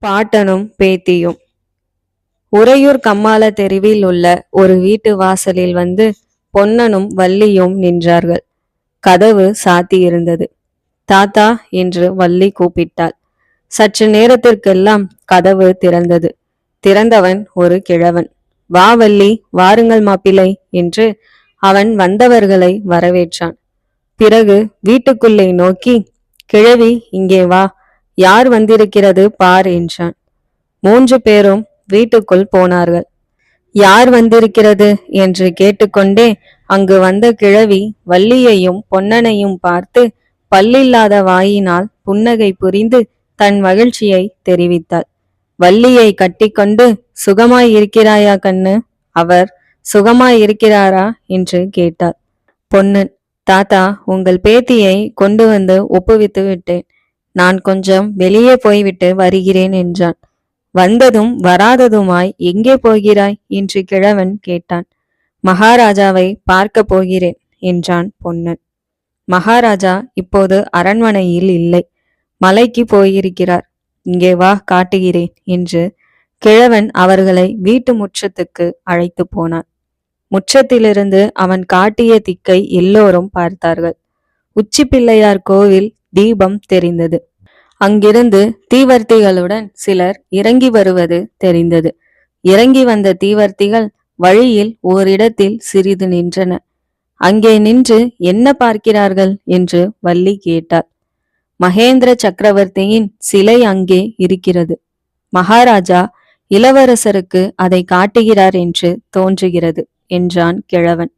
பாட்டனும் பேத்தியும். உறையூர் கம்மாள தெருவில் உள்ள ஒரு வீட்டு வாசலில் வந்து பொன்னனும் வள்ளியும் நின்றார்கள். கதவு சாத்தியிருந்தது. தாத்தா என்று வள்ளி கூப்பிட்டாள். சற்று நேரத்திற்கெல்லாம் கதவு திறந்தது. திறந்தவன் ஒரு கிழவன். வா வள்ளி, வாருங்கள் மாப்பிள்ளை என்று அவன் வந்தவர்களை வரவேற்றான். பிறகு வீட்டுக்குள்ளே நோக்கி, கிழவி இங்கே வா, யார் வந்திருக்கிறது பார் என்றான். 3 பேரும் வீட்டுக்குள் போனார்கள். யார் வந்திருக்கிறது என்று கேட்டுக்கொண்டே அங்கு வந்த கிழவி வள்ளியையும் பொன்னனையும் பார்த்து பல்லில்லாத வாயினால் புன்னகை புரிந்து தன் மகிழ்ச்சியை தெரிவித்தாள். வள்ளியை கட்டிக்கொண்டு, சுகமாய் இருக்கிறாயா கண்ணு? அவர் சுகமாய் இருக்கிறாரா என்று கேட்டாள். பொன்னன், தாத்தா, உங்கள் பேத்தியை கொண்டு வந்து ஒப்புவித்து விட்டேன். நான் கொஞ்சம் வெளியே போய்விட்டு வருகிறேன் என்றான். வந்ததும் வராததுமாய் எங்கே போகிறாய் என்று கிழவன் கேட்டான். மகாராஜாவை பார்க்க போகிறேன் என்றான் பொன்னன். மகாராஜா இப்போது அரண்மனையில் இல்லை, மலைக்கு போயிருக்கிறார். இங்கே வா, காட்டுகிறேன் என்று கிழவன் அவர்களை வீட்டு முற்றத்துக்கு அழைத்து போனான். முற்றத்திலிருந்து அவன் காட்டிய திக்கை எல்லோரும் பார்த்தார்கள். உச்சி பிள்ளையார் கோவில் தீபம் தெரிந்தது. அங்கிருந்து தீவர்த்திகளுடன் சிலர் இறங்கி வருவது தெரிந்தது. இறங்கி வந்த தீவர்த்திகள் வழியில் ஓரிடத்தில் சிறிது நின்றன. அங்கே நின்று என்ன பார்க்கிறார்கள் என்று வள்ளி கேட்டார். மகேந்திர சக்கரவர்த்தியின் சிலை அங்கே இருக்கிறது. மகாராஜா இளவரசருக்கு அதை காட்டுகிறார் என்று தோன்றுகிறது என்றான் கிழவன்.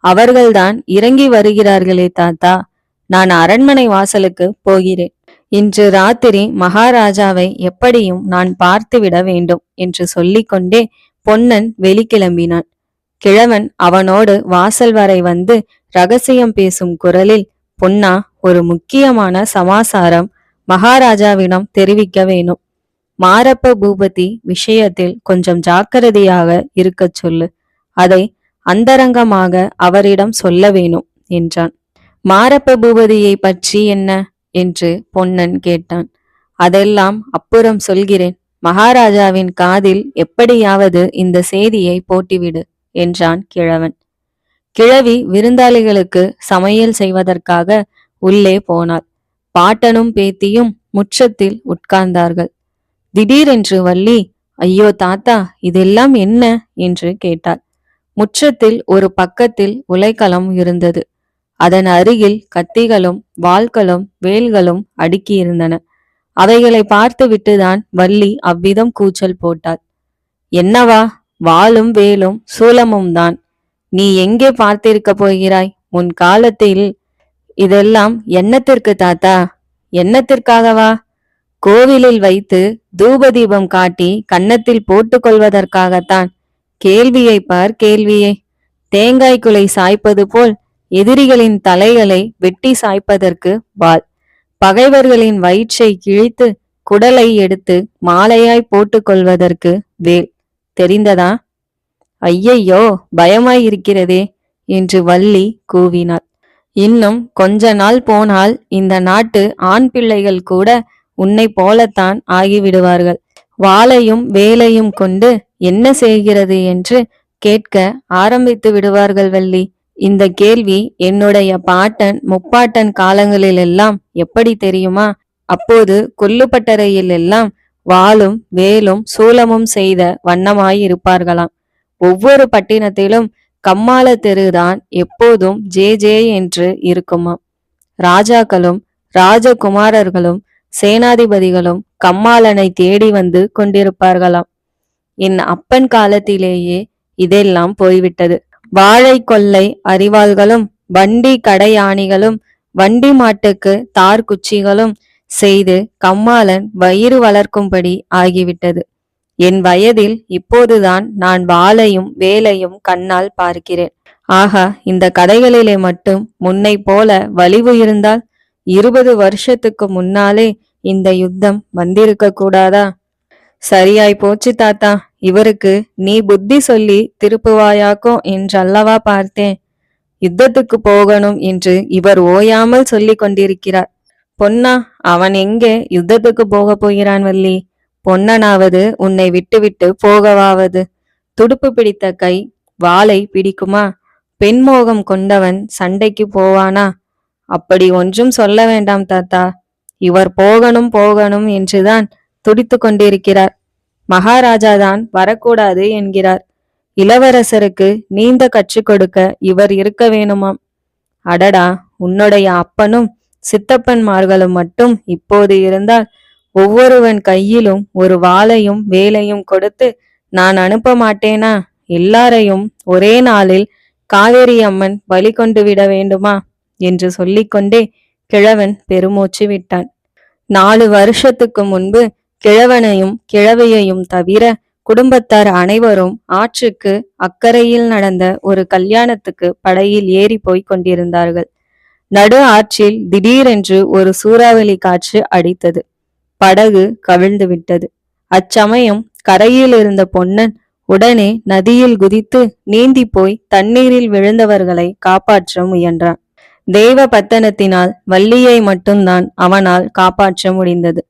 அவர்கள்தான் இறங்கி வருகிறார்களே தாத்தா, நான் அரண்மனை வாசலுக்கு போகிறேன். இன்று ராத்திரி மகாராஜாவை எப்படியும் நான் பார்த்துவிட வேண்டும் என்று சொல்லிக்கொண்டே பொன்னன் வெளிக்கிளம்பினான். கிழவன் அவனோடு வாசல் வரை வந்து ரகசியம் பேசும் குரலில், பொன்னா, ஒரு முக்கியமான சமாசாரம் மகாராஜாவிடம் தெரிவிக்க வேணும். மாரப்ப பூபதி விஷயத்தில் கொஞ்சம் ஜாக்கிரதையாக இருக்கச் சொல்லு. அதை அந்தரங்கமாக அவரிடம் சொல்ல வேணும் என்றான். மாரப்ப பூபதியை பற்றி என்ன என்று பொன்னன் கேட்டான். அதெல்லாம் அப்புறம் சொல்கிறேன். மகாராஜாவின் காதில் எப்படியாவது இந்த செய்தியை போட்டிவிடு என்றான் கிழவன். கிழவி விருந்தாளிகளுக்கு சமையல் செய்வதற்காக உள்ளே போனாள். பாட்டனும் பேத்தியும் முற்றத்தில் உட்கார்ந்தார்கள். திடீரென்று வள்ளி, ஐயோ தாத்தா, இதெல்லாம் என்ன என்று கேட்டாள். முற்றத்தில் ஒரு பக்கத்தில் உலைக்களம் இருந்தது. அதன் அருகில் கத்திகளும் வாள்களும் வேல்களும் அடுக்கியிருந்தன. அவைகளை பார்த்து விட்டுதான் வள்ளி அவ்விதம் கூச்சல் போட்டாள். என்னவா, வாளும் வேலும் சூலமும் தான். நீ எங்கே பார்த்திருக்க போகிறாய்? உன் காலத்தில் இதெல்லாம் என்னத்திற்கு தாத்தா? என்னத்திற்காகவா? கோவிலில் வைத்து தூபதீபம் காட்டி கன்னத்தில் போட்டுக் கொள்வதற்காகத்தான். கேள்வியை பார், கேள்வியை. தேங்காய் குலை சாய்ப்பது போல் எதிரிகளின் தலைகளை வெட்டி சாய்ப்பதற்கு வாள். பகைவர்களின் வயிற்றை கிழித்து குடலை எடுத்து மாலையாய் போட்டுக் கொள்வதற்கு வேல். தெரிந்ததா? ஐயையோ, பயமாயிருக்கிறதே என்று வள்ளி கூவினாள். இன்னும் கொஞ்ச நாள் போனால் இந்த நாட்டு ஆண் பிள்ளைகள் கூட உன்னை போலத்தான் ஆகிவிடுவார்கள். வாளையும் வேலையும் கொண்டு என்ன செய்கிறது என்று கேட்க ஆரம்பித்து விடுவார்கள் வள்ளி. இந்த கேள்வி என்னுடைய பாட்டன் முப்பாட்டன் காலங்களில் எல்லாம் எப்படி தெரியுமா? அப்போது கொல்லுப்பட்டறையில் எல்லாம் வாளும் வேலும் சூலமும் செய்த வண்ணமாயிருப்பார்களாம். ஒவ்வொரு பட்டினத்திலும் கம்மாள தெருதான் எப்போதும் ஜே ஜே என்று இருக்குமாம். ராஜாக்களும் ராஜகுமாரர்களும் சேனாதிபதிகளும் கம்மாளனை தேடி வந்து கொண்டிருப்பார்களாம். என் அப்பன் காலத்திலேயே இதெல்லாம் போய்விட்டது. வாழை கொள்ளை அரிவாள்களும் வண்டி கடையாணிகளும் வண்டி மாட்டுக்கு தார் குச்சிகளும் செய்து கம்மாளன் வயிறு வளர்க்கும்படி ஆகிவிட்டது. என் வயதில் இப்போதுதான் நான் வாளையும் வேலையும் கண்ணால் பார்க்கிறேன். ஆகா, இந்த கதைகளிலே மட்டும் முன்னை போல வலிவு இருந்தால் 20 வருஷத்துக்கு முன்னாலே இந்த யுத்தம் வந்திருக்க கூடாதா? சரியாய் போச்சு தாத்தா. இவருக்கு நீ புத்தி சொல்லி திருப்புவாயாக்கும் என்றல்லவா பார்த்தேன். யுத்தத்துக்கு போகணும் என்று இவர் ஓயாமல் சொல்லி கொண்டிருக்கிறார். பொன்னா, அவன் எங்கே யுத்தத்துக்கு போக போகிறான் வள்ளி? பொன்னனாவது உன்னை விட்டுவிட்டு போகவாவது. துடுப்பு பிடித்த கை வாளை பிடிக்குமா? பெண்மோகம் கொண்டவன் சண்டைக்கு போவானா? அப்படி ஒன்றும் சொல்ல வேண்டாம் தாத்தா. இவர் போகணும் போகணும் என்றுதான் துடித்து கொண்டிருக்கிறார். மகாராஜாதான் வரக்கூடாது என்கிறார். இளவரசருக்கு நீந்த கற்றுக் கொடுக்க இவர் இருக்க வேணுமாம். அடடா, உன்னுடைய அப்பனும் சித்தப்பன்மார்களும் மட்டும் இப்போது இருந்தால் ஒவ்வொருவன் கையிலும் ஒரு வாளையும் வேலையும் கொடுத்து நான் அனுப்ப மாட்டேனா? எல்லாரையும் ஒரே நாளில் காவேரி அம்மன் பலி கொண்டு விட வேண்டுமா என்று சொல்லிக்கொண்டே கிழவன் பெருமூச்சு விட்டான். 4 வருஷத்துக்கு முன்பு கிழவனையும் கிழவியையும் தவிர குடும்பத்தார் அனைவரும் ஆற்றுக்கு அக்கறையில் நடந்த ஒரு கல்யாணத்துக்கு படகில் ஏறி போய் கொண்டிருந்தார்கள். நடு ஆற்றில் திடீரென்று ஒரு சூறாவளி காற்று அடித்தது. படகு கவிழ்ந்து விட்டது. அச்சமயம் கரையில் இருந்த பொன்னன் உடனே நதியில் குதித்து நீந்தி போய் தண்ணீரில் விழுந்தவர்களை காப்பாற்ற முயன்றான். தெய்வ பத்தனத்தினால் வள்ளியை மட்டும்தான் அவனால் காப்பாற்ற முடிந்தது.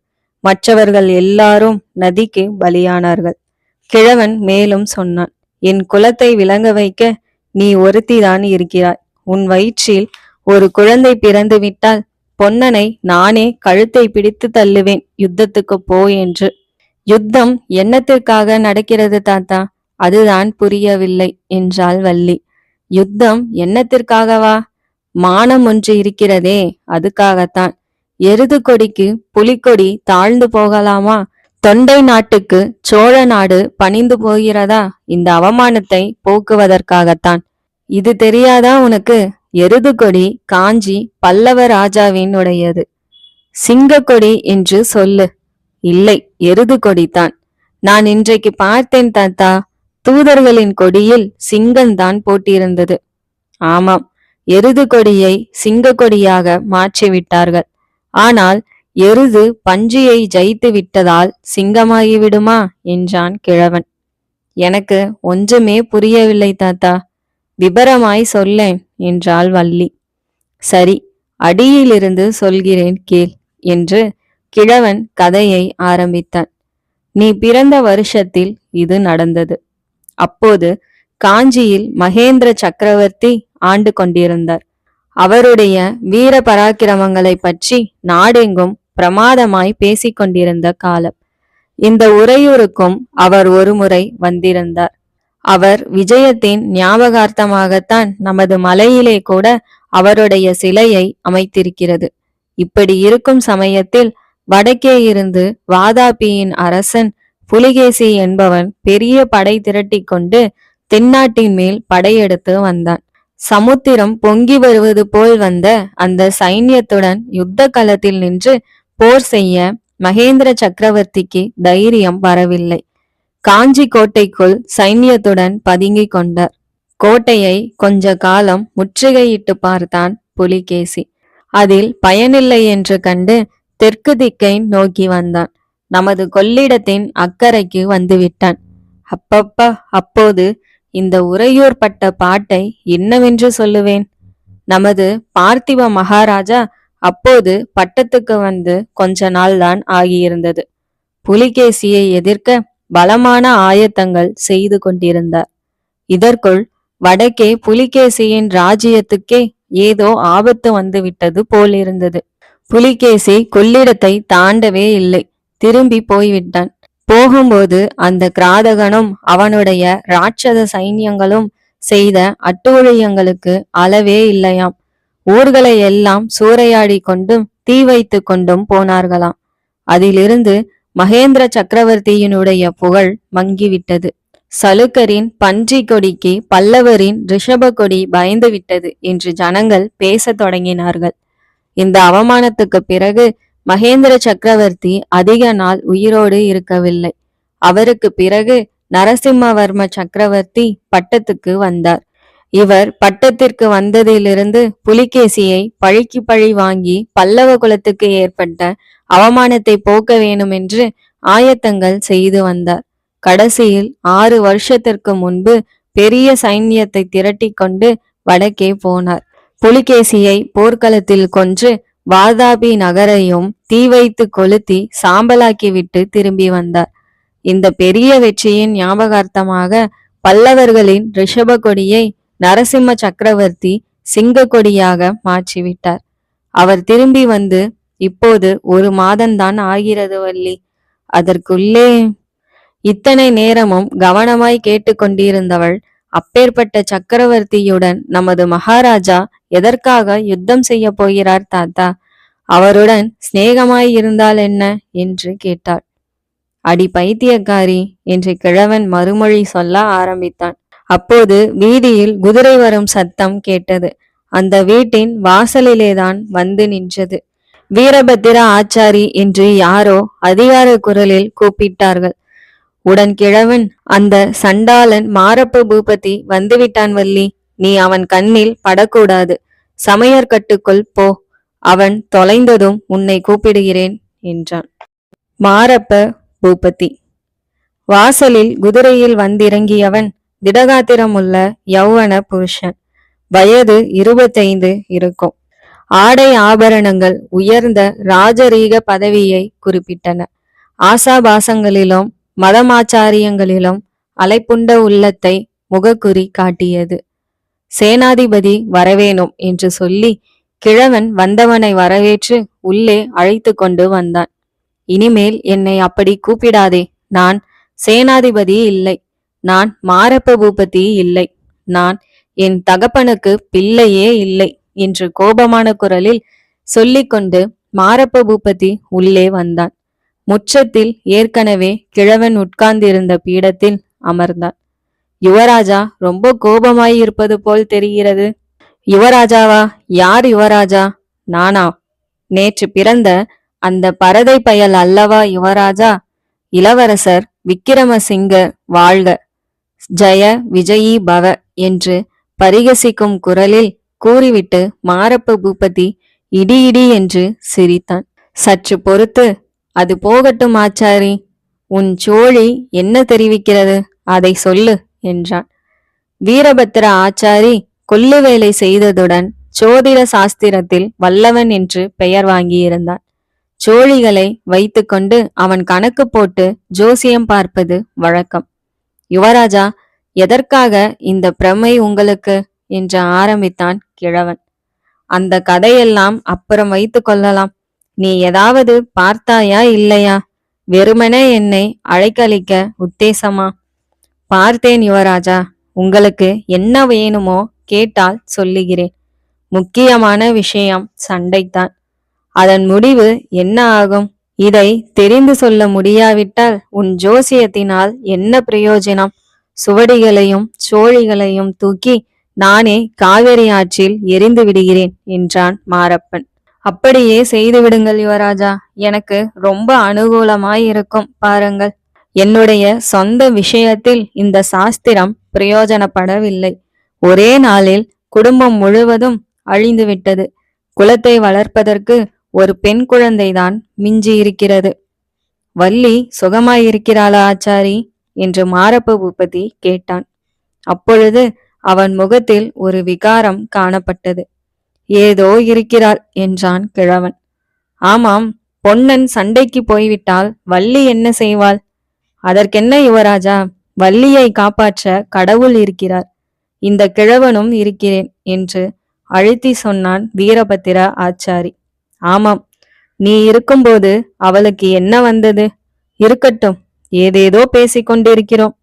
மற்றவர்கள் எல்லாரும் நதிக்கு பலியானார்கள். கிழவன் மேலும் சொன்னான், என் குலத்தை விளங்க வைக்க நீ ஒருத்திதான் இருக்கிறாய். உன் வயிற்றில் ஒரு குழந்தை பிறந்து விட்டால் பொன்னனை நானே கழுத்தை பிடித்து தள்ளுவேன், யுத்தத்துக்கு போ என்று. யுத்தம் என்னத்திற்காக நடக்கிறது தாத்தா? அதுதான் புரியவில்லை என்றாள் வள்ளி. யுத்தம் என்னத்திற்காகவா? மானம் ஒன்று இருக்கிறதே, அதுக்காகத்தான். எருது கொடிக்கு புலிக்கொடி தாழ்ந்து போகலாமா? தொண்டை நாட்டுக்கு சோழ நாடு பணிந்து போகிறதா? இந்த அவமானத்தை போக்குவதற்காகத்தான். இது தெரியாதா உனக்கு? எருது கொடி காஞ்சி பல்லவ ராஜாவின் உடையது. சிங்க கொடி என்று சொல்லு. இல்லை, எருது கொடித்தான். நான் இன்றைக்கு பார்த்தேன் தாத்தா, தூதர்களின் கொடியில் சிங்கம்தான் போட்டிருந்தது. ஆமாம், எருது கொடியை சிங்க கொடியாக மாற்றிவிட்டார்கள். ஆனால் எருது பன்றியை ஜெயித்து விட்டதால் சிங்கமாகிவிடுமா என்றான் கிழவன். எனக்கு ஒன்றுமே புரியவில்லை தாத்தா, விபரமாய் சொல்லேன் என்றாள் வள்ளி. சரி, அடியிலிருந்து சொல்கிறேன் கேள் என்று கிழவன் கதையை ஆரம்பித்தான். நீ பிறந்த வருஷத்தில் இது நடந்தது. அப்போது காஞ்சியில் மகேந்திர சக்கரவர்த்தி ஆண்டு கொண்டிருந்தார். அவருடைய வீர பராக்கிரமங்களை பற்றி நாடெங்கும் பிரமாதமாய் பேசிக்கொண்டிருந்த காலம். இந்த உறையூருக்கும் அவர் ஒருமுறை வந்திருந்தார். அவர் விஜயத்தின் ஞாபகார்த்தமாகத்தான் நமது மலையிலே கூட அவருடைய சிலையை அமைத்திருக்கிறது. இப்படி இருக்கும் சமயத்தில் வடக்கே இருந்து வாதாபியின் அரசன் புலிகேசி என்பவன் பெரிய படை திரட்டி கொண்டு தென்னாட்டின் மேல் படையெடுத்து வந்தான். சமுத்திரம் பொங்கி வருவது போல் வந்த அந்த சைன்யத்துடன் யுத்த களத்தில் நின்று போர் செய்ய மகேந்திர சக்கரவர்த்திக்கு தைரியம் வரவில்லை. காஞ்சி கோட்டைக்குள் சைன்யத்துடன் பதுங்கிக் கொண்டார். கோட்டையை கொஞ்ச காலம் முற்றுகையிட்டு பார்த்தான் புலிகேசி. அதில் பயனில்லை என்று கண்டு தெற்கு திக்கை நோக்கி வந்தான். நமது கொள்ளிடத்தின் அக்கறைக்கு வந்துவிட்டான். அப்பப்பா, அப்போது இந்த உறையூர் பட்ட பாட்டை என்னவென்று சொல்லுவேன்? நமது பார்த்திப மகாராஜா அப்போது பட்டத்துக்கு வந்து கொஞ்ச நாள் தான் ஆகியிருந்தது. புலிகேசியை எதிர்க்க பலமான ஆயத்தங்கள் செய்து கொண்டிருந்தார். இதற்குள் வடக்கே புலிகேசியின் ராஜ்யத்துக்கே ஏதோ ஆபத்து வந்து விட்டது போலிருந்தது. புலிகேசி கொள்ளிடத்தை தாண்டவே இல்லை, திரும்பி போய்விட்டான். போகும்போது அந்த கிராதகனும் அவனுடைய ராட்சத சைன்யங்களும் செய்த அட்டூழியங்களுக்கு அளவே இல்லையாம். ஊர்களை எல்லாம் சூறையாடி கொண்டும் தீ வைத்து கொண்டும் போனார்களாம். அதிலிருந்து மகேந்திர சக்கரவர்த்தியினுடைய புகழ் மங்கிவிட்டது. சலுக்கரின் பன்றி கொடிக்கு பல்லவரின் ரிஷப கொடி பயந்து விட்டது என்று ஜனங்கள் பேசத் தொடங்கினார்கள். இந்த அவமானத்துக்கு பிறகு மகேந்திர சக்கரவர்த்தி அதிக நாள் உயிரோடு இருக்கவில்லை. அவருக்கு பிறகு நரசிம்மவர்ம சக்கரவர்த்தி பட்டத்துக்கு வந்தார். இவர் பட்டத்திற்கு வந்ததிலிருந்து புலிகேசியை பழிக்கு பழி வாங்கி பல்லவ குலத்துக்கு ஏற்பட்ட அவமானத்தை போக்க வேண்டுமென்று ஆயத்தங்கள் செய்து வந்தார். கடைசியில் 6 வருஷத்திற்கு முன்பு பெரிய சைன்யத்தை திரட்டி கொண்டு வடக்கே போனார். புலிகேசியை போர்க்களத்தில் கொன்று வாதாபி நகரையும் தீ வைத்து கொளுத்தி சாம்பலாக்கிவிட்டு திரும்பி வந்தார். இந்த பெரிய வெற்றியின் ஞாபகார்த்தமாக பல்லவர்களின் ரிஷப கொடியை நரசிம்ம சக்கரவர்த்தி சிங்க கொடியாக மாற்றிவிட்டார். அவர் திரும்பி வந்து இப்போது 1 மாதம்தான் ஆகிறது வள்ளி. அதற்குள்ளே... இத்தனை நேரமும் கவனமாய் கேட்டுக்கொண்டிருந்தவள், அப்பேற்பட்ட சக்கரவர்த்தியுடன் நமது மகாராஜா எதற்காக யுத்தம் செய்ய போகிறார் தாத்தா? அவருடன் சிநேகமாய் இருந்தால் என்ன என்று கேட்டாள். அடி பைத்தியக்காரி என்று கிழவன் மறுமொழி சொல்ல ஆரம்பித்தான். அப்போது வீதியில் குதிரை வரும் சத்தம் கேட்டது. அந்த வீட்டின் வாசலிலேதான் வந்து நின்றது. வீரபத்திர ஆச்சாரி என்று யாரோ அதிகார குரலில் கூப்பிட்டார்கள். உடன் கிழவன், அந்த சண்டாளன் மாரப்ப பூபதி வந்துவிட்டான் வள்ளி. நீ அவன் கண்ணில் படக்கூடாது. சமையற்கட்டுக்குள் போ. அவன் தொலைந்ததும் உன்னை கூப்பிடுகிறேன் என்றான். மாரப்ப பூபதி வாசலில் குதிரையில் வந்திறங்கியவன் திடகாத்திரமுள்ள யௌவன புருஷன். வயது 25 இருக்கும். ஆடை ஆபரணங்கள் உயர்ந்த ராஜரீக பதவியை குறிப்பிட்டன. ஆசாபாசங்களிலும் மதமாச்சாரியங்களிலும் அலைப்புண்ட உள்ளத்தை முகக்குறி காட்டியது. சேனாதிபதி வரவேணும் என்று சொல்லி கிழவன் வந்தவனை வரவேற்று உள்ளே அழைத்து கொண்டு வந்தான். இனிமேல் என்னை அப்படி கூப்பிடாதே. நான் சேனாதிபதி இல்லை. நான் மாரப்ப பூபதி இல்லை. நான் என் தகப்பனுக்கு பிள்ளையே இல்லை என்று கோபமான குரலில் சொல்லிக்கொண்டு மாரப்ப பூபதி உள்ளே வந்தான். முற்றத்தில் ஏற்கனவே கிழவன் உட்கார்ந்திருந்த பீடத்தில் அமர்ந்தான். யுவராஜா ரொம்ப கோபமாய் இருப்பது போல் தெரிகிறது. யுவராஜாவா? யார் யுவராஜா? நானா? நேற்று பிறந்த அந்த பரதை பயல் அல்லவா யுவராஜா? இளவரசர் விக்கிரமசிங்க வாழ்க, ஜெய விஜயீ பவ என்று பரிகசிக்கும் குரலில் கூறிவிட்டு மாரப்ப பூபதி இடி இடி என்று சிரித்தான். சற்று பொறுத்து, அது போகட்டும் ஆச்சாரி. உன் சோழி என்ன தெரிவிக்கிறது, அதை சொல்லு என்றான். வீரபத்திர ஆச்சாரி கொல்லு வேலை செய்ததுடன் சோதிட சாஸ்திரத்தில் வல்லவன் என்று பெயர் வாங்கியிருந்தான். சோழிகளை வைத்துக்கொண்டு அவன் கணக்கு போட்டு ஜோசியம் பார்ப்பது வழக்கம். யுவராஜா, எதற்காக இந்த பிரமை உங்களுக்கு என்று ஆரம்பித்தான் கிழவன். அந்த கதையெல்லாம் அப்புறம் வைத்து கொள்ளலாம். நீ ஏதாவது பார்த்தாயா இல்லையா? வெறுமனே என்னை அழைக்கழிக்க உத்தேசமா? பார்த்தேன் யுவராஜா. உங்களுக்கு என்ன வேணுமோ கேட்டால் சொல்லுகிறேன். முக்கியமான விஷயம் சண்டைத்தான். அதன் முடிவு என்ன ஆகும்? இதை தெரிந்து சொல்ல முடியாவிட்டால் உன் ஜோசியத்தினால் என்ன பிரயோஜனம்? சுவடிகளையும் சோழிகளையும் தூக்கி நானே காவிரி ஆற்றில் எரிந்து விடுகிறேன் என்றான் மாரப்பன். அப்படியே செய்து விடுங்கள் யுவராஜா. எனக்கு ரொம்ப அனுகூலமாயிருக்கும் பாருங்கள். என்னுடைய சொந்த விஷயத்தில் இந்த சாஸ்திரம் பிரயோஜனப்படவில்லை. ஒரே நாளில் குடும்பம் முழுவதும் அழிந்துவிட்டது. குலத்தை வளர்ப்பதற்கு ஒரு பெண் குழந்தைதான் மிஞ்சி இருக்கிறது. வள்ளி சுகமாயிருக்கிறாளா ஆச்சாரி என்று மாரப்ப பூபதி கேட்டான். அப்பொழுது அவன் முகத்தில் ஒரு விகாரம் காணப்பட்டது. ஏதோ இருக்கிறாள் என்றான் கிழவன். ஆமாம், பொன்னன் சண்டைக்கு போய்விட்டால் வள்ளி என்ன செய்வாள்? அதற்கென்ன யுவராஜா? வள்ளியை காப்பாற்ற கடவுள் இருக்கிறார். இந்த கிழவனும் இருக்கிறேன் என்று அழுத்தி சொன்னான் வீரபத்திர ஆச்சாரி. ஆமாம், நீ இருக்கும்போது அவளுக்கு என்ன வந்தது? இருக்கட்டும், ஏதேதோ பேசிக்கொண்டிருக்கிறோம்.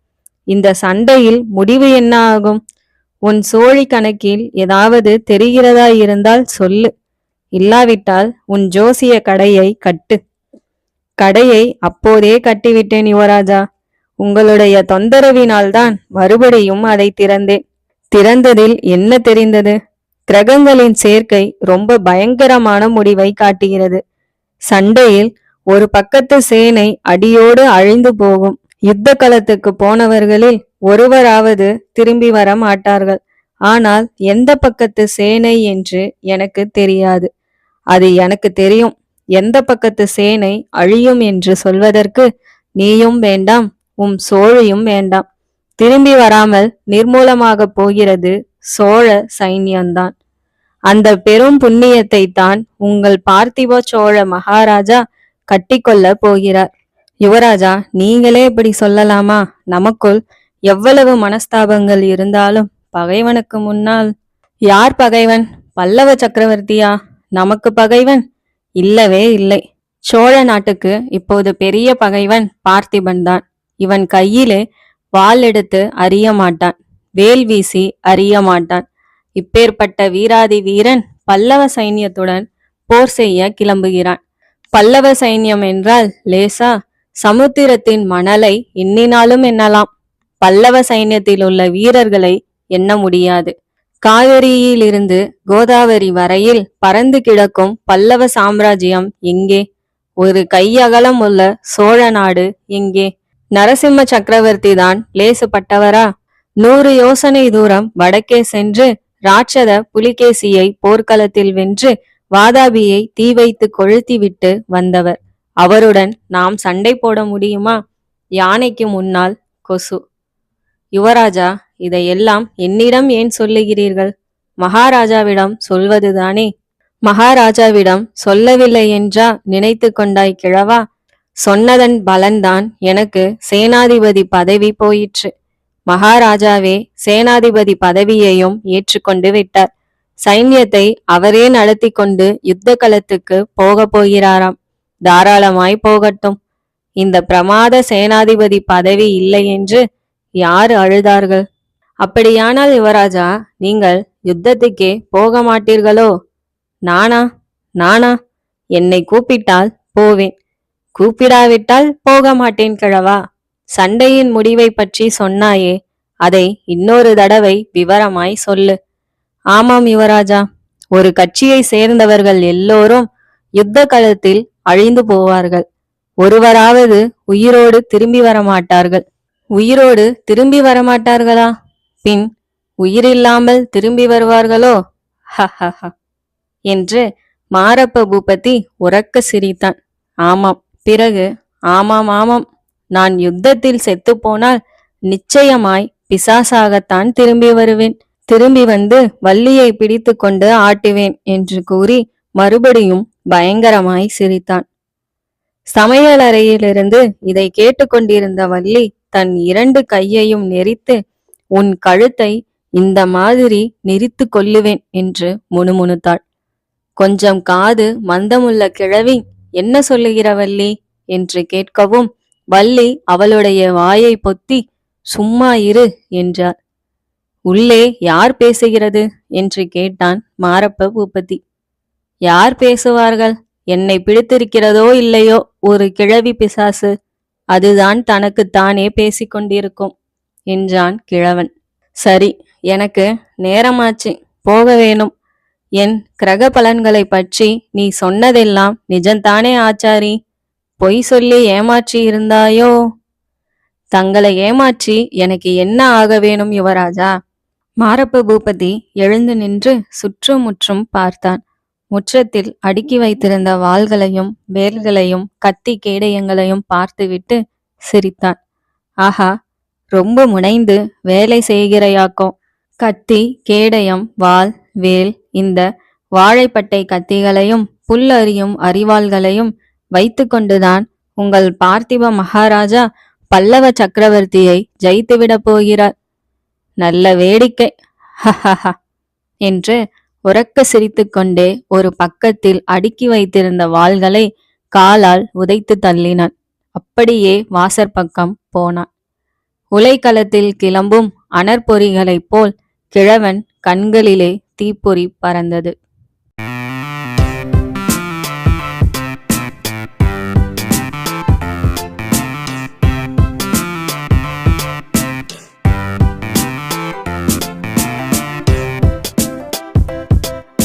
இந்த சண்டையில் முடிவு என்ன ஆகும்? உன் சோழி கணக்கில் ஏதாவது தெரிகிறதா இருந்தால் சொல்லு. இல்லாவிட்டால் உன் ஜோசிய கடையை கட்டு. கடையை அப்போதே கட்டிவிட்டேன் யுவராஜா. உங்களுடைய தொந்தரவினால்தான் மறுபடியும் அதை திறந்தேன். திறந்ததில் என்ன தெரிந்தது? கிரகங்களின் சேர்க்கை ரொம்ப பயங்கரமான முடிவை காட்டுகிறது. சண்டையில் ஒரு பக்கத்து சேனை அடியோடு அழிந்து போகும். யுத்த களத்துக்கு போனவர்களில் ஒருவராவது திரும்பி வர மாட்டார்கள். ஆனால் எந்த பக்கத்து சேனை என்று எனக்கு தெரியாது. அது எனக்கு தெரியும். எந்த பக்கத்து சேனை அழியும் என்று சொல்வதற்கு நீயும் வேண்டாம், உம் சோழியும் வேண்டாம். திரும்பி வராமல் நிர்மூலமாக போகிறது சோழ சைன்யம்தான். அந்த பெரும் புண்ணியத்தை தான் உங்கள் பார்த்திப சோழ மகாராஜா கட்டிக்கொள்ள போகிறார். யுவராஜா, நீங்களே இப்படி சொல்லலாமா? நமக்குள் எவ்வளவு மனஸ்தாபங்கள் இருந்தாலும் பகைவனுக்கு முன்னால். யார் பகைவன்? பல்லவ சக்கரவர்த்தியா நமக்கு பகைவன்? இல்லவே இல்லை. சோழ நாட்டுக்கு இப்போது பெரிய பகைவன் பார்த்திபன் தான். இவன் கையிலே வாள் எடுத்து அறிய மாட்டான், வேல் வீசி அறிய மாட்டான். இப்பேற்பட்ட வீராதி வீரன் பல்லவ சைன்யத்துடன் போர் செய்ய கிளம்புகிறான். பல்லவ சைன்யம் என்றால் லேசா? சமுத்திரத்தின் மணலை எண்ணினாலும் எண்ணலாம். பல்லவ சைன்யத்தில் உள்ள வீரர்களை எண்ண முடியாது. காவிரியிலிருந்து கோதாவரி வரையில் பறந்து கிடக்கும் பல்லவ சாம்ராஜ்யம் எங்கே? ஒரு கையகலம் உள்ள சோழ நாடு எங்கே? நரசிம்ம சக்கரவர்த்தி தான் லேசுப்பட்டவரா? 100 யோசனை தூரம் வடக்கே சென்று ராட்சத புலிகேசியை போர்க்களத்தில் வென்று வாதாபியை தீ வைத்து கொளுத்திவிட்டு வந்தவர். அவருடன் நாம் சண்டை போட முடியுமா? யானைக்கு முன்னால் கொசு. யுவராஜா, இதையெல்லாம் என்னிடம் ஏன் சொல்லுகிறீர்கள்? மகாராஜாவிடம் சொல்வதுதானே. மகாராஜாவிடம் சொல்லவில்லை என்றா நினைத்து கொண்டாய் கிழவா? சொன்னதன் பலன்தான் எனக்கு சேனாதிபதி பதவி போயிற்று. மகாராஜாவே சேனாதிபதி பதவியையும் ஏற்றுக்கொண்டு விட்டார். சைன்யத்தை அவரே நடத்தி கொண்டு யுத்த களத்துக்கு போக போகிறாராம். தாராளமாய் போகட்டும். இந்த பிரமாத சேனாதிபதி பதவி இல்லை என்று யார் அழுதார்கள்? அப்படியானால் யுவராஜா, நீங்கள் யுத்தத்துக்கே போக மாட்டீர்களோ? நானா? நானா? என்னை கூப்பிட்டால் போவேன், கூப்பிடாவிட்டால் போக மாட்டேன் கிழவா. சண்டையின் முடிவை பற்றி சொன்னாயே, அதை இன்னொரு தடவை விவரமாய் சொல்லு. ஆமாம் யுவராஜா, ஒரு கட்சியை சேர்ந்தவர்கள் எல்லோரும் யுத்த களத்தில் அழிந்து போவார்கள். ஒருவராவது உயிரோடு திரும்பி வரமாட்டார்கள். உயிரோடு திரும்பி வரமாட்டார்களா? பின் உயிரில்லாமல் திரும்பி வருவார்களோ? ஹஹஹ என்று மாரப்ப பூபதி உரக்க சிரித்தான். ஆமாம். பிறகு? ஆமாம் ஆமாம், நான் யுத்தத்தில் செத்து போனால் நிச்சயமாய் பிசாசாகத்தான் திரும்பி வருவேன். திரும்பி வந்து வள்ளியை பிடித்து கொண்டு ஆட்டுவேன் என்று கூறி மறுபடியும் பயங்கரமாய் சிரித்தான். சமையலறையிலிருந்து இதை கேட்டுக்கொண்டிருந்த வள்ளி தன் 2 கையையும் நெரித்து, உன் கழுத்தை இந்த மாதிரி நெரித்து கொல்லுவேன் என்று முணுமுணுத்தாள். கொஞ்சம் காது மந்தமுள்ள கிழவி என்ன சொல்லுகிற வள்ளி என்று கேட்கவும், வள்ளி அவளுடைய வாயை பொத்தி சும்மா இரு என்றாள். உள்ளே யார் பேசுகிறது என்று கேட்டான் மாரப்ப பூபதி. யார் பேசுவார்கள்? என்னை பிடித்திருக்கிறதோ இல்லையோ ஒரு கிழவி பிசாசு, அதுதான் தனக்குத்தானே பேசிக்கொண்டிருக்கும் என்றான் கிழவன். சரி, எனக்கு நேரமாச்சு, போக வேணும். என் கிரக பலன்களை பற்றி நீ சொன்னதெல்லாம் நிஜந்தானே ஆச்சாரி? பொய் சொல்லி ஏமாற்றி இருந்தாயோ? தங்களை ஏமாற்றி எனக்கு என்ன ஆக வேணும் யுவராஜா? மாரப்ப பூபதி எழுந்து நின்று சுற்றும் முற்றும் பார்த்தான். முற்றத்தில் அடுக்கி வைத்திருந்த வாள்களையும் வேல்களையும் கத்தி கேடயங்களையும் பார்த்துவிட்டு சிரித்தான். ஆஹா, ரொம்ப முனைந்து வேலை செய்கிறையாக்கும். கத்தி, கேடயம், வாள், வேல், இந்த வாழைப்பட்டை கத்திகளையும் புல்லறியும் அரிவாள்களையும் வைத்து கொண்டுதான் உங்கள் பார்த்திப மகாராஜா பல்லவ சக்கரவர்த்தியை ஜெயித்துவிடப் போகிறார். நல்ல வேடிக்கை, ஹஹஹ என்று உரக்க சிரித்துக்கொண்டே ஒரு பக்கத்தில் அடுக்கி வைத்திருந்த வாள்களை காலால் உதைத்து தள்ளினான். அப்படியே வாசற்பக்கம் போனான். உலைக்களத்தில் கிளம்பும் அனற்பொறிகளைப் போல் கிழவன் கண்களிலே தீப்பொறி பறந்தது.